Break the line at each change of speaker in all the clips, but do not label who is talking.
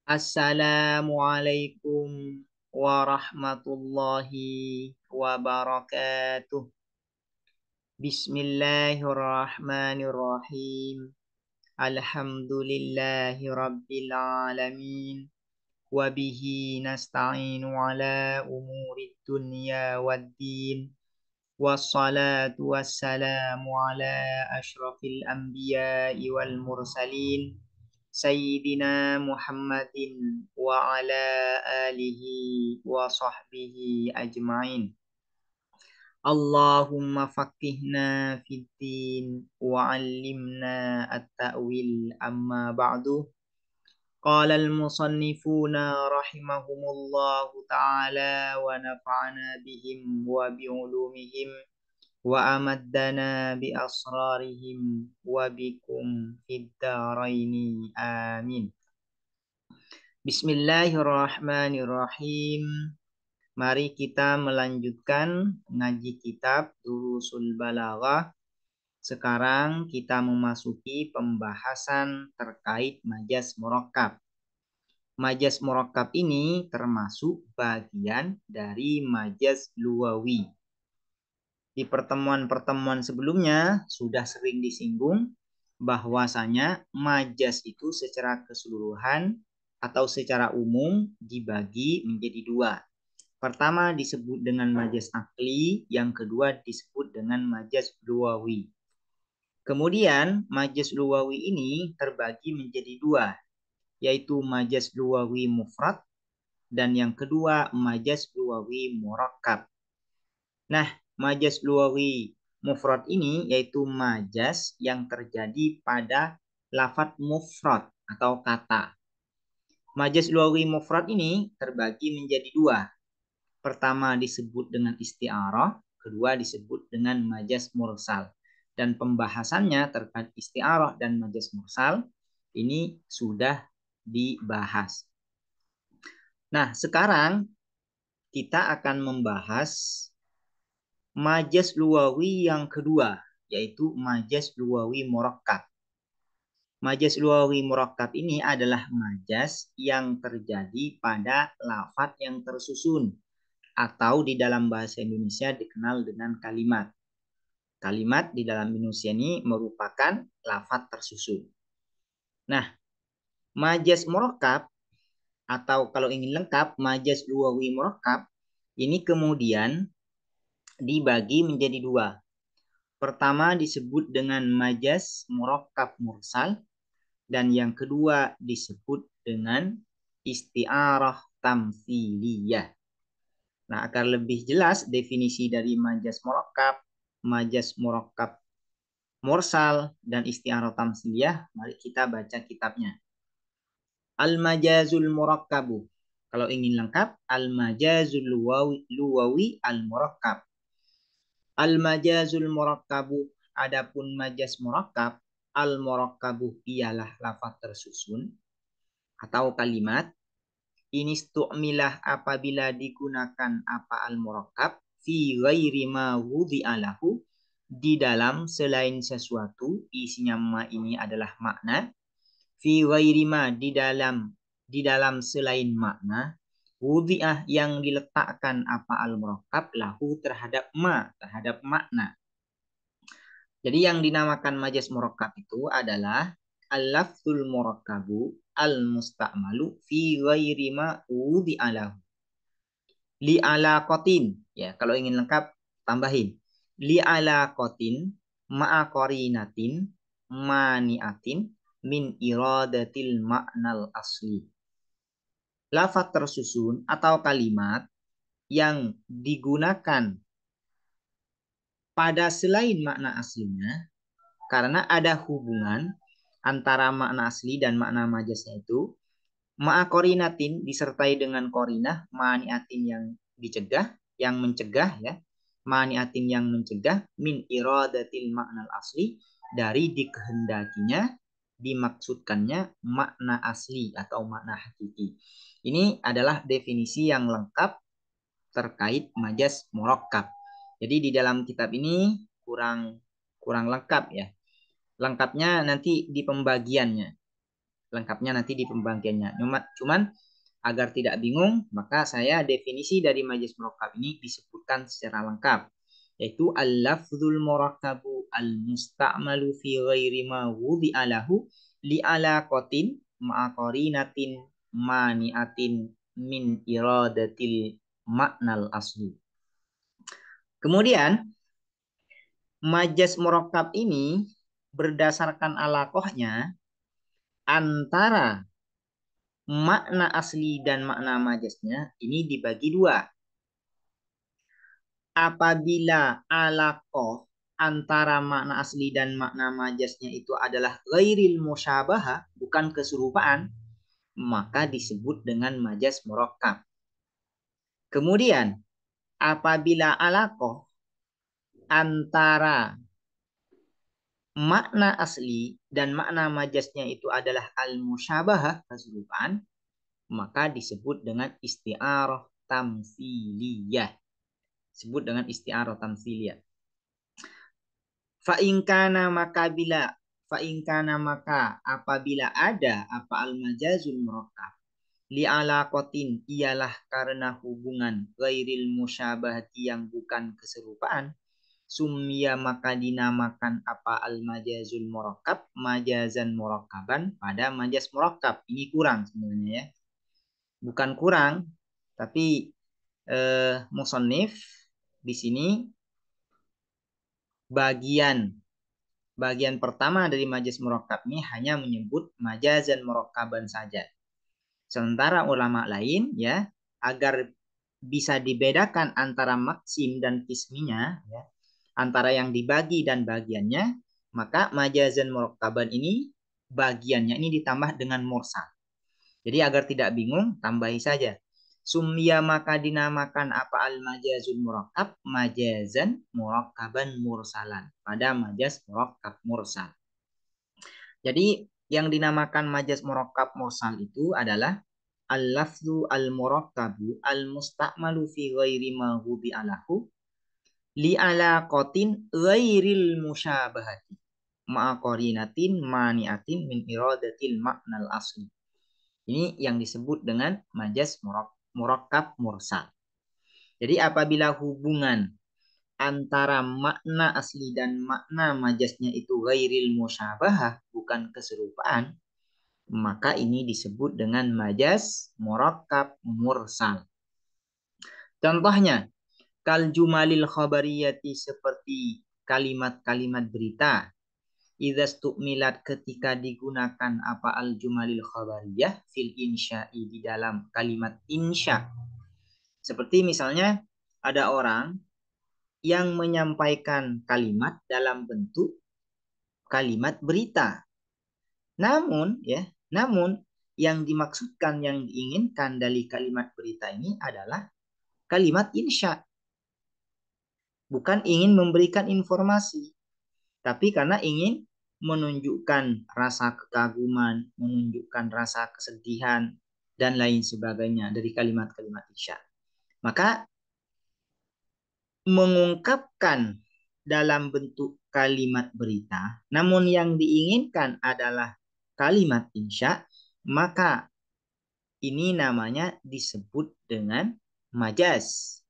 Assalamualaikum warahmatullahi wabarakatuh. Bismillahirrahmanirrahim. Alhamdulillahi rabbil alamin. Wabihi nasta'inu ala umuri dunya waddin. Wassalatu wassalamu ala ashrafil anbiya'i wal mursalin. Sayyidina Muhammadin wa ala alihi wa sahbihi ajma'in. Allahumma faqihna fid din wa 'allimna at-ta'wil amma ba'du. Qala al-musannifuna rahimahumullahu ta'ala wa nafa'ana bihim wa bi'ulumihim wa amaddana bi asrarihim wa bikum fid dharaini amin. Bismillahirrahmanirrahim. Mari kita melanjutkan ngaji kitab Durusul Balaghah. Sekarang kita memasuki pembahasan terkait majaz murakkab. Majaz murakkab ini termasuk bagian dari majaz luwawi. Di pertemuan-pertemuan sebelumnya sudah sering disinggung bahwasanya majaz itu secara keseluruhan atau secara umum dibagi menjadi dua. Pertama disebut dengan majaz akli, yang kedua disebut dengan majaz luwawi. Kemudian majaz luwawi ini terbagi menjadi dua, yaitu majaz luwawi mufrad dan yang kedua majaz luwawi murakkab. Nah, majaz luwawi mufrad ini yaitu majaz yang terjadi pada lafadz mufrad atau kata. Majaz luwawi mufrad ini terbagi menjadi dua. Pertama disebut dengan isti'arah, kedua disebut dengan majaz mursal. Dan pembahasannya terkait isti'arah dan majaz mursal ini sudah dibahas. Nah, sekarang kita akan membahas majaz luwawi yang kedua, yaitu majaz luwawi murakkab. Majaz luwawi murakkab ini adalah majaz yang terjadi pada lafadz yang tersusun atau di dalam bahasa Indonesia dikenal dengan kalimat. Kalimat di dalam Indonesia ini merupakan lafadz tersusun. Nah, majaz murakkab atau kalau ingin lengkap majaz luwawi murakkab ini kemudian dibagi menjadi dua. Pertama disebut dengan majaz murakkab mursal dan yang kedua disebut dengan isti'arah tamtsiliyah. Nah, agar lebih jelas definisi dari majaz murakkab mursal dan isti'arah tamtsiliyah, mari kita baca kitabnya. Al-majazul murakkabu. Kalau ingin lengkap, al-majazul luwawi al-murakkab. Al-majazul murakkabu, adapun majaz murakkab, al-murakkabu ialah lafaz tersusun atau kalimat. Ini stu'milah apabila digunakan apa al-murakkab fi ghairi ma wudhi'alahu, di dalam selain sesuatu, isinya ma ini adalah makna. Fi ghairi ma, di dalam selain makna, wudhi'ah yang diletakkan apa al-murakkab lahu terhadap ma, terhadap makna. Jadi yang dinamakan majaz murakkab itu adalah al-lafzul murakkabu al-musta'malu fi ghairi ma wudhi'alahu. Li alaqatin, ya kalau ingin lengkap tambahin li alaqatin ma'a qarinatin mani'atin min iradatil ma'nal asli. Lafaz tersusun atau kalimat yang digunakan pada selain makna aslinya karena ada hubungan antara makna asli dan makna majaznya itu. Ma'a qarinatin disertai dengan qarinah, maniatin yang dicegah, yang mencegah ya. Maniatin yang mencegah min iradatil makna asli, dari dikehendakinya, dimaksudkannya makna asli atau makna hakiki. Ini adalah definisi yang lengkap terkait majaz murakkab. Jadi di dalam kitab ini kurang lengkap ya. Lengkapnya nanti di pembagiannya. lengkapnya nanti di pembagiannya. Cuman agar tidak bingung, maka saya definisi dari majaz murakkab ini disebutkan secara lengkap, yaitu al-lafzul murakkabu al-musta'malu fi ghairi ma wudi'a lahu li alaqatin ma'a qarinatin mani'atin min iradatil maknal asli. Kemudian majaz murakkab ini berdasarkan alaqohnya antara makna asli dan makna majaznya ini dibagi dua. Apabila alaqoh antara makna asli dan makna majaznya itu adalah ghairil musyabahah, bukan keserupaan, maka disebut dengan majaz murakkab. Kemudian apabila alaqoh antara makna asli dan makna majaznya itu adalah al-musyabahah, keserupaan, maka disebut dengan isti'arah tamtsiliyah. Disebut dengan isti'arah tamtsiliyah. Fa'inkana maka apabila ada apa al-majazul murakkab li alaqatin ialah karena hubungan ghairil musyabahati yang bukan keserupaan, summiya maka dinamakan apa al-majazul murakkab majazan murakkaban pada majaz murakkab. Ini kurang sebenarnya ya. Bukan kurang, tapi musannif di sini bagian pertama dari majaz murakkab ini hanya menyebut majazan murakkaban saja. Sementara ulama lain ya, agar bisa dibedakan antara maksim dan kisminya ya, antara yang dibagi dan bagiannya, maka majazan murakkaban ini bagiannya ini ditambah dengan mursal. Jadi agar tidak bingung, tambahi saja. Sumya maka dinamakan apa al-majazul murakkab majazan murakkaban mursalan pada majaz murakkab mursal. Jadi yang dinamakan majaz murakkab mursal itu adalah al-lafzu al-murakkabu al-musta'malu fi ghairi ma hubi'a lahu li alaqatin ghairil musyabahati ma'a qarinatin mani'atin min iradatil maknal asli. Ini yang disebut dengan majaz murakkab mursal. Jadi apabila hubungan antara makna asli dan makna majaznya itu ghairil musyabahah, bukan keserupaan, maka ini disebut dengan majaz murakkab mursal. Contohnya, kal jumalil khabariyati seperti kalimat-kalimat berita. Idza stu'milat ketika digunakan apa al jumalil khabariyah fil insya'i di dalam kalimat insya. Seperti misalnya ada orang yang menyampaikan kalimat dalam bentuk kalimat berita. Namun yang dimaksudkan, yang diinginkan dari kalimat berita ini adalah kalimat insya. Bukan ingin memberikan informasi, tapi karena ingin menunjukkan rasa kekaguman, menunjukkan rasa kesedihan, dan lain sebagainya dari kalimat-kalimat insya. Maka mengungkapkan dalam bentuk kalimat berita, namun yang diinginkan adalah kalimat insya, maka ini namanya disebut dengan majaz.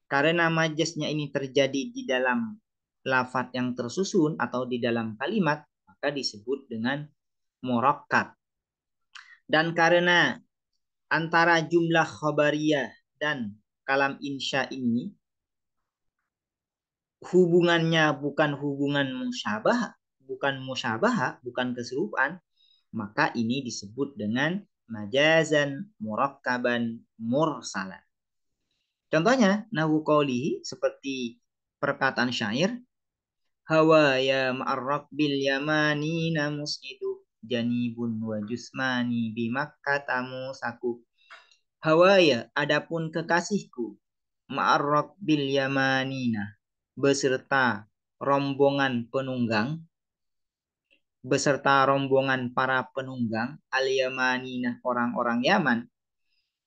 Karena majaznya ini terjadi di dalam lafaz yang tersusun atau di dalam kalimat, maka disebut dengan murakkab. Dan karena antara jumlah khabariyah dan kalam insya ini hubungannya bukan hubungan musyabah, bukan keserupaan, maka ini disebut dengan majazan murakkaban mursalan. Contohnya nahu qaulihi seperti perkataan syair, hawa ya ma'arraq bil yamani namus itu janibun wa jusmani bimakkata musaku. Hawa ya adapun kekasihku ma'arraq bil yamanina beserta rombongan penunggang, beserta rombongan para penunggang al-yamanina orang-orang Yaman,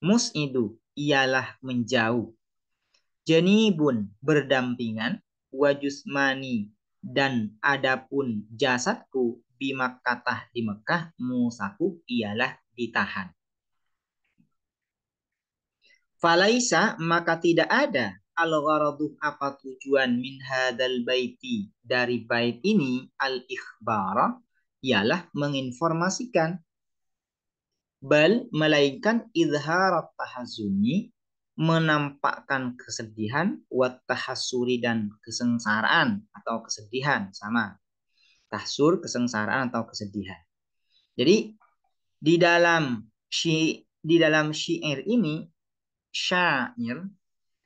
mus'idu ialah menjauh, janibun berdampingan, wajusmani dan adapun jasadku bimakkatah di Mekah musaku ialah ditahan. Falaisa maka tidak ada al-gharadu apa tujuan min hadal baiti dari bait ini al-ikhbara ialah menginformasikan bal melainkan izharat tahazuni menampakkan kesedihan wat tahassuri dan kesengsaraan atau kesedihan sama tahsur kesengsaraan atau kesedihan. Jadi di dalam syair ini syair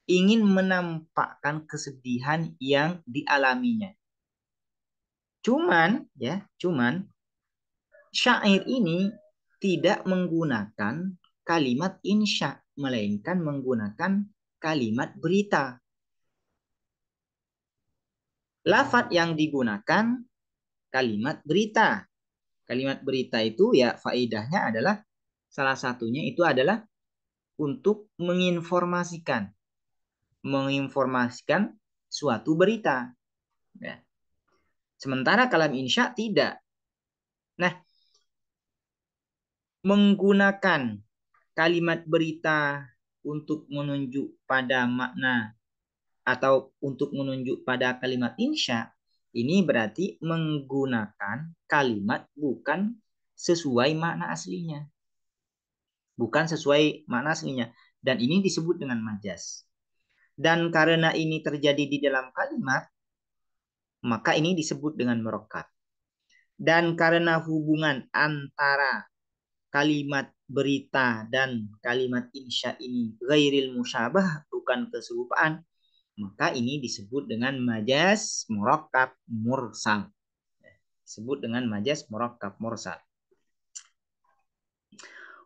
ingin menampakkan kesedihan yang dialaminya. Cuman syair ini tidak menggunakan kalimat insya, melainkan menggunakan kalimat berita. Lafaz yang digunakan kalimat berita. Kalimat berita itu ya faedahnya adalah salah satunya itu adalah untuk menginformasikan suatu berita. Ya. Sementara kalam insya tidak. Nah, menggunakan kalimat berita untuk menunjuk pada makna atau untuk menunjuk pada kalimat insya, ini berarti menggunakan kalimat bukan sesuai makna aslinya. Bukan sesuai makna aslinya. Dan ini disebut dengan majas. Dan karena ini terjadi di dalam kalimat, maka ini disebut dengan merokat. Dan karena hubungan antara kalimat berita dan kalimat insya ini ghairil musyabah, bukan keserupaan, maka ini disebut dengan majas murakkab mursal. Disebut dengan majas murakkab mursal.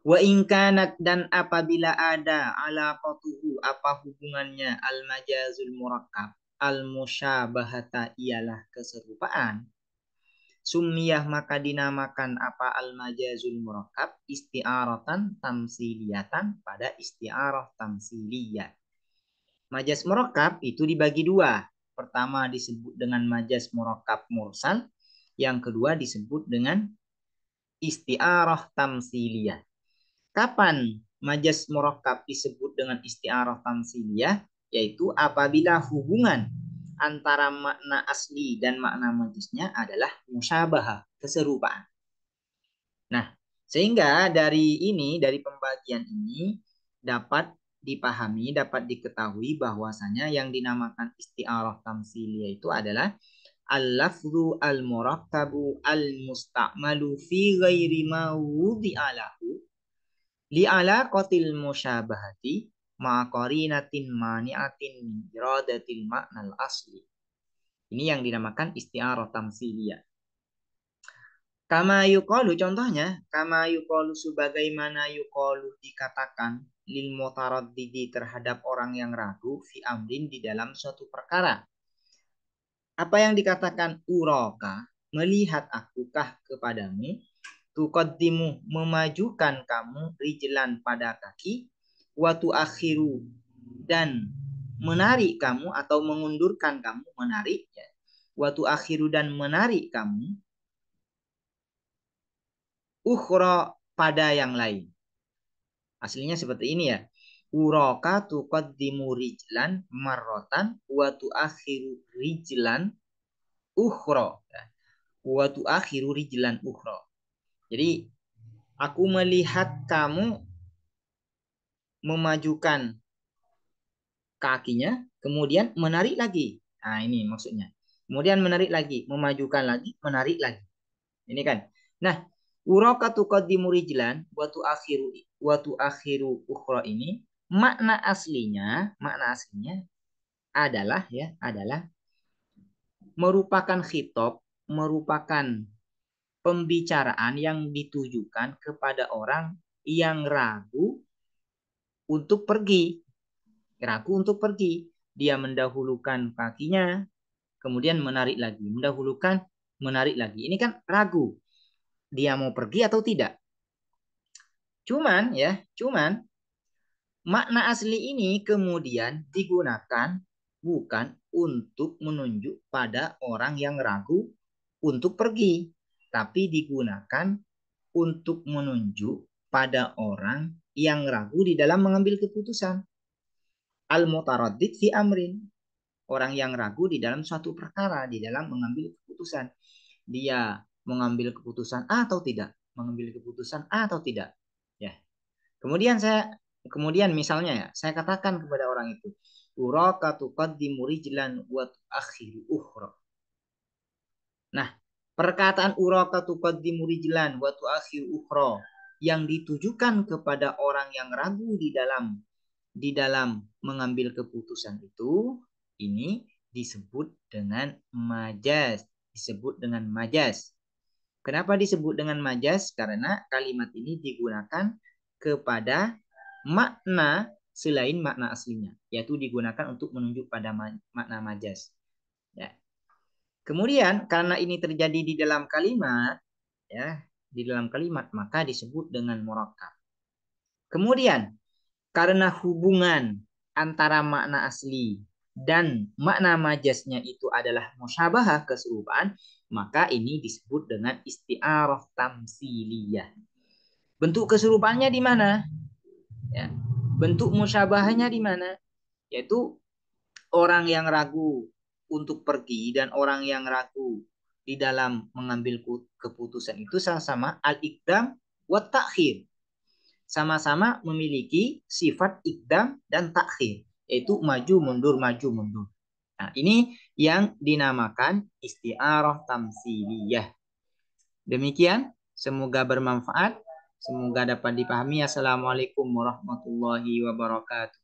Wa ingkanat dan apabila ada alaqatuhu apa hubungannya al majazul murakkab al musyabahata ialah keserupaan. Sumiyah maka dinamakan apa al majazul murakkab isti'aratan tamsiliyatan pada isti'arah tamsiliyah. Majas murakkab itu dibagi dua. Pertama disebut dengan majas murakkab mursal, yang kedua disebut dengan isti'arah tamsiliyah. Kapan majas murakkab disebut dengan isti'arah tamsiliyah? Yaitu apabila hubungan antara makna asli dan makna majasnya adalah musyabahah, keserupaan. Nah, sehingga dari pembagian ini dapat dipahami, dapat diketahui bahwasanya yang dinamakan isti'arah tamsiliyah itu adalah al-lafzu al-murakkabu al-musta'malu fi ghairi ma wudi'alahu li'alaqatil musyabahati ma'aqarinatin mani'atin min iradatil ma'nal asli. Ini yang dinamakan isti'arah tamsiliyah. Kama yuqalu contohnya, kama yuqalu sebagaimana yuqalu dikatakan lil mutaraddidi terhadap orang yang ragu fi amrin di dalam suatu perkara. Apa yang dikatakan uraka, melihat akukah kepadamu, tuqaddimu memajukan kamu rijlan pada kaki, watu akhiru dan menarik kamu atau mengundurkan kamu menarik ya. Watu akhiru dan menarik kamu ukhra pada yang lain. Aslinya seperti ini ya. Uraka tuqaddimu rijlan marrotan wa tuakhiru rijlan ukhra. Wa tuakhiru rijlan ukhra. Jadi aku melihat kamu memajukan kakinya, kemudian menarik lagi. Nah, ini maksudnya. Kemudian menarik lagi, memajukan lagi, menarik lagi. Ini kan. Nah, uraka tuqaddimu rijlan wa tuakhiru ukhra ini makna aslinya adalah merupakan khitab, merupakan pembicaraan yang ditujukan kepada orang yang ragu untuk pergi. Dia mendahulukan kakinya, kemudian menarik lagi, mendahulukan, menarik lagi. Ini kan ragu. Dia mau pergi atau tidak. Cuman makna asli ini kemudian digunakan bukan untuk menunjuk pada orang yang ragu untuk pergi. tapi digunakan untuk menunjuk pada orang yang ragu di dalam mengambil keputusan. Al-mutaraddid fi amrin, orang yang ragu di dalam suatu perkara, di dalam mengambil keputusan. Dia mengambil keputusan atau tidak, mengambil keputusan atau tidak. Ya. Kemudian misalnya ya, saya katakan kepada orang itu, uraka tuqaddimu rijlan wa tuakhiru ukhra. Nah, perkataan uraka tuqaddimu rijlan wa tuakhiru ukhra yang ditujukan kepada orang yang ragu di dalam mengambil keputusan itu, ini disebut dengan majas, disebut dengan majas. Kenapa disebut dengan majas? Karena kalimat ini digunakan kepada makna selain makna aslinya, yaitu digunakan untuk menunjuk pada makna majas. Ya. Kemudian karena ini terjadi di dalam kalimat, ya, di dalam kalimat, maka disebut dengan murakkab. Kemudian karena hubungan antara makna asli dan makna majasnya itu adalah musyabahah, keserupaan, maka ini disebut dengan isti'arah tamsiliyah. Bentuk keserupaannya di mana? Ya. Bentuk musyabahahnya di mana? Yaitu orang yang ragu untuk pergi dan orang yang ragu di dalam mengambil keputusan itu sama-sama al-iqdam wa ta'khir. Sama-sama memiliki sifat iqdam dan takhir, yaitu maju mundur maju mundur. Nah, ini yang dinamakan isti'arah tamsiliyah. Demikian, semoga bermanfaat, semoga dapat dipahami. Assalamualaikum warahmatullahi wabarakatuh.